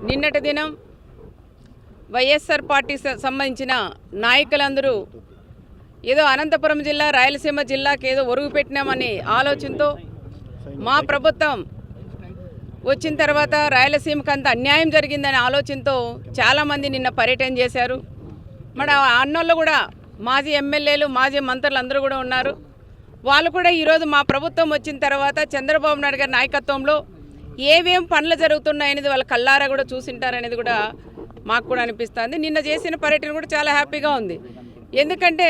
నిన్నటి దినం వైఎస్ఆర్ పార్టీ సంబంధించిన నాయకులందరూ ఏదో అనంతపురం జిల్లా రాయలసీమ జిల్లాకి ఏదో ఒరుగు పెట్టినామని ఆలోచనతో మా ప్రభుత్వం వచ్చిన తర్వాత రాయలసీమకు అంత అన్యాయం జరిగిందనే ఆలోచనతో చాలామంది నిన్న పర్యటన చేశారు. మన అన్నోళ్ళు కూడా మాజీ ఎమ్మెల్యేలు మాజీ మంత్రులు అందరూ కూడా ఉన్నారు. వాళ్ళు కూడా ఈరోజు మా ప్రభుత్వం వచ్చిన తర్వాత చంద్రబాబు నాయుడు గారి నాయకత్వంలో ఏమేం పనులు జరుగుతున్నాయనేది వాళ్ళ కళ్ళారా కూడా చూసింటారనేది కూడా మాకు కూడా అనిపిస్తుంది. నిన్న చేసిన పర్యటన కూడా చాలా హ్యాపీగా ఉంది. ఎందుకంటే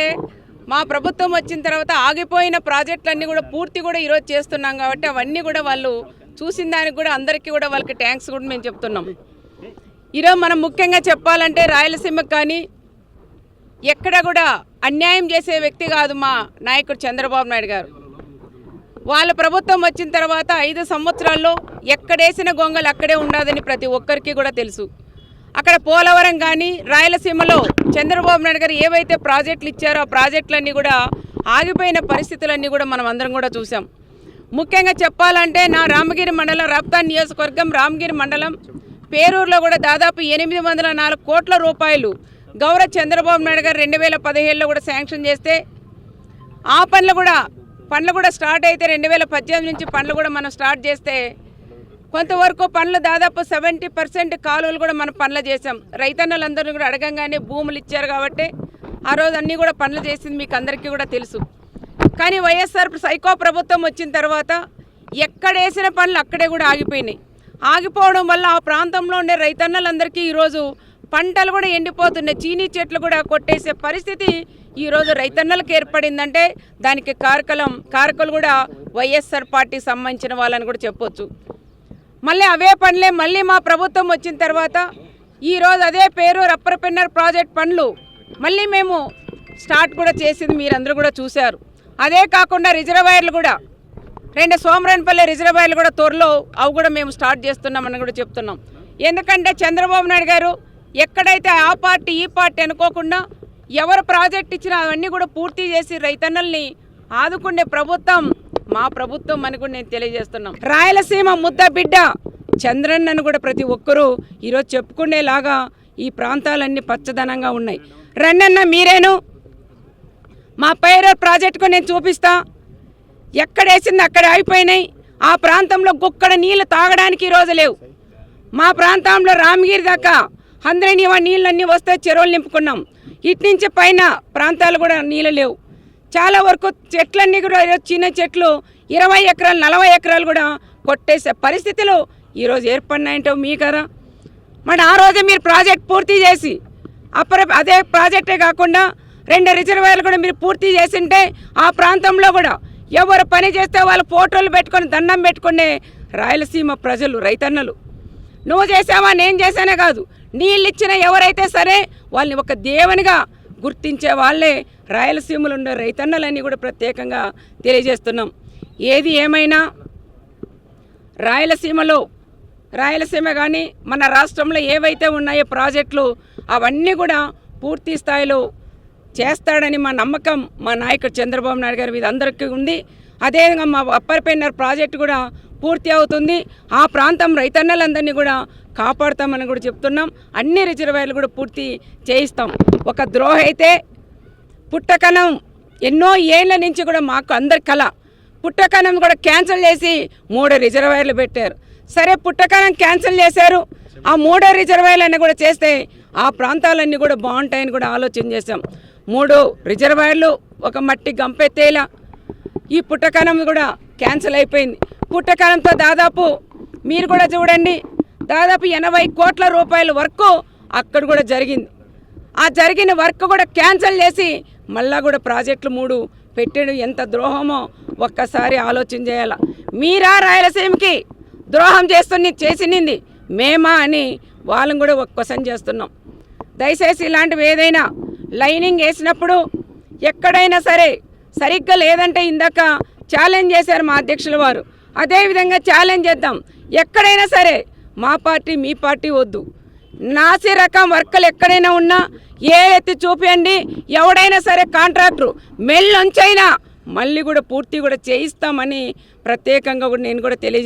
మా ప్రభుత్వం వచ్చిన తర్వాత ఆగిపోయిన ప్రాజెక్టులన్నీ కూడా పూర్తి కూడా ఈరోజు చేస్తున్నాం కాబట్టి అవన్నీ కూడా వాళ్ళు చూసిన దానికి కూడా అందరికీ కూడా వాళ్ళకి థ్యాంక్స్ కూడా మేము చెప్తున్నాం. ఈరోజు మనం ముఖ్యంగా చెప్పాలంటే రాయలసీమకు కానీ ఎక్కడ కూడా అన్యాయం చేసే వ్యక్తి కాదు మా నాయకుడు చంద్రబాబు నాయుడు గారు. వాళ్ళ ప్రభుత్వం వచ్చిన తర్వాత 5 సంవత్సరాల్లో ఎక్కడేసిన గొంగలు అక్కడే ఉండదని ప్రతి ఒక్కరికి కూడా తెలుసు. అక్కడ పోలవరం కానీ రాయలసీమలో చంద్రబాబు నాయుడు గారు ఏవైతే ప్రాజెక్టులు ఇచ్చారో ఆ ప్రాజెక్టులన్నీ కూడా ఆగిపోయిన పరిస్థితులన్నీ కూడా మనం అందరం కూడా చూసాం. ముఖ్యంగా చెప్పాలంటే నా రామగిరి మండలం రాప్తాన్ నియోజకవర్గం రామగిరి మండలం పేరూరులో కూడా దాదాపు 804 కోట్ల రూపాయలు గౌరవ చంద్రబాబు నాయుడు గారు 2017లో కూడా శాంక్షన్ చేస్తే ఆ పనులు కూడా స్టార్ట్ అయితే 2018 నుంచి పనులు కూడా మనం స్టార్ట్ చేస్తే కొంతవరకు పనులు దాదాపు 70% కాలువలు కూడా మనం పనులు చేసాం. రైతన్నలందరూ కూడా అడగంగానే భూములు ఇచ్చారు కాబట్టి ఆ రోజు అన్నీ కూడా పనులు చేసింది మీకు అందరికీ కూడా తెలుసు. కానీ వైఎస్ఆర్ సైకో ప్రభుత్వం వచ్చిన తర్వాత ఎక్కడేసిన పనులు అక్కడే కూడా ఆగిపోయినాయి. ఆగిపోవడం వల్ల ఆ ప్రాంతంలో ఉండే రైతన్నలందరికీ ఈరోజు పంటలు కూడా ఎండిపోతున్నాయి. చీనీ చెట్లు కూడా కొట్టేసే పరిస్థితి ఈరోజు రైతన్నలకు ఏర్పడిందంటే దానికి కారకులు కూడా వైఎస్ఆర్ పార్టీ సంబంధించిన వాళ్ళని కూడా చెప్పొచ్చు. మళ్ళీ అవే పనులే మళ్ళీ మా ప్రభుత్వం వచ్చిన తర్వాత ఈరోజు అదే పేరూరు అప్పర్ పెన్నర్ ప్రాజెక్ట్ పనులు మళ్ళీ మేము స్టార్ట్ కూడా చేసింది మీరందరూ కూడా చూశారు. అదే కాకుండా రిజర్వాయర్లు కూడా 2 సోమరాన్పల్లి రిజర్వాయర్లు కూడా త్వరలో అవి కూడా మేము స్టార్ట్ చేస్తున్నామని కూడా చెప్తున్నాం. ఎందుకంటే చంద్రబాబు నాయుడు గారు ఎక్కడైతే ఆ పార్టీ ఈ పార్టీ అనుకోకుండా ఎవరు ప్రాజెక్ట్ ఇచ్చినా అవన్నీ కూడా పూర్తి చేసి రైతన్నల్ని ఆదుకునే ప్రభుత్వం మా ప్రభుత్వం అని కూడా నేను తెలియజేస్తున్నాం. రాయలసీమ ముద్ద బిడ్డ చంద్రన్నను కూడా ప్రతి ఒక్కరూ ఈరోజు చెప్పుకునేలాగా ఈ ప్రాంతాలన్నీ పచ్చదనంగా ఉన్నాయి. రండన్న మీరేను మా పైరర్ ప్రాజెక్టుకు నేను చూపిస్తా. ఎక్కడేసింది అక్కడ అయిపోయినాయి. ఆ ప్రాంతంలో గుక్కడ నీళ్ళు తాగడానికి ఈరోజు లేవు. మా ప్రాంతంలో రామగిరి దాకా 100 నీళ్ళన్నీ వస్తే చెరువులు నింపుకున్నాం. ఇటు నుంచి పైన ప్రాంతాలు కూడా నీళ్ళు లేవు. చాలా వరకు చెట్లన్నీ కూడా చిన్న చెట్లు 20 ఎకరాలు 40 ఎకరాలు కూడా కొట్టేసే పరిస్థితులు ఈరోజు ఏర్పడినాయంటే మీ కదా. మరి ఆ రోజే మీరు ప్రాజెక్ట్ పూర్తి చేసి అదే ప్రాజెక్టే కాకుండా 2 రిజర్వాయర్లు కూడా మీరు పూర్తి చేసింటే ఆ ప్రాంతంలో కూడా ఎవరు పని చేస్తే వాళ్ళు ఫోటోలు పెట్టుకొని దండం పెట్టుకునే రాయలసీమ ప్రజలు రైతన్నలు. నువ్వు చేసావా నేను చేశానే కాదు, నీళ్ళు ఇచ్చిన ఎవరైతే సరే వాళ్ళని ఒక దేవునిగా గుర్తించే వాళ్ళే రాయలసీమలో ఉండే రైతన్నలన్నీ కూడా ప్రత్యేకంగా తెలియజేస్తున్నాం. ఏది ఏమైనా రాయలసీమ కానీ మన రాష్ట్రంలో ఏవైతే ఉన్నాయో ప్రాజెక్టులు అవన్నీ కూడా పూర్తి స్థాయిలో చేస్తాడని మా నమ్మకం మా నాయకుడు చంద్రబాబు నాయుడు గారి మీద అందరికీ ఉంది. అదేవిధంగా మా అప్పర్ పెన్నర్ ప్రాజెక్టు కూడా పూర్తి అవుతుంది. ఆ ప్రాంతం రైతన్నలందరినీ కూడా కాపాడుతామని కూడా చెప్తున్నాం. అన్ని రిజర్వాయర్లు కూడా పూర్తి చేయిస్తాం. ఒక ద్రోహ అయితే పుట్టకనం ఎన్నో ఏళ్ళ నుంచి కూడా మాకు అందరి కళ. పుట్టకనం కూడా క్యాన్సిల్ చేసి 3 రిజర్వాయర్లు పెట్టారు. సరే పుట్టకనం క్యాన్సిల్ చేశారు, ఆ 3 రిజర్వాయర్లన్నీ కూడా చేస్తే ఆ ప్రాంతాలన్నీ కూడా బాగుంటాయని కూడా ఆలోచన చేశాం. 3 రిజర్వాయర్లు ఒక మట్టి గంపెత్తేలా ఈ పుట్టకనం కూడా క్యాన్సిల్ అయిపోయింది. పుట్టకనంతో దాదాపు మీరు కూడా చూడండి దాదాపు 80 కోట్ల రూపాయల వరకు అక్కడ కూడా జరిగింది. ఆ జరిగిన వర్క్ కూడా క్యాన్సిల్ చేసి మళ్ళా కూడా ప్రాజెక్టులు 3 పెట్టడం ఎంత ద్రోహమో ఒక్కసారి ఆలోచన చేయాల. మీరా రాయలసీమకి ద్రోహం చేసింది మేమా అని వాళ్ళని కూడా క్వశ్చన్ చేస్తున్నాం. దయచేసి ఇలాంటివి ఏదైనా లైనింగ్ వేసినప్పుడు ఎక్కడైనా సరే సరిగ్గా లేదంటే ఇందాక ఛాలెంజ్ చేశారు మా అధ్యక్షుల వారు. అదేవిధంగా ఛాలెంజ్ చేద్దాం. ఎక్కడైనా సరే మా పార్టీ మీ పార్టీ వద్దు. నాసి రకం వర్కలు ఎక్కడైనా ఉన్నా ఎత్తి చూపించండి. ఎవడైనా సరే కాంట్రాక్టరు మెల్లొంచైనా మళ్ళీ కూడా పూర్తి కూడా చేయిస్తామని ప్రత్యేకంగా కూడా నేను కూడా తెలియజేస్తాను.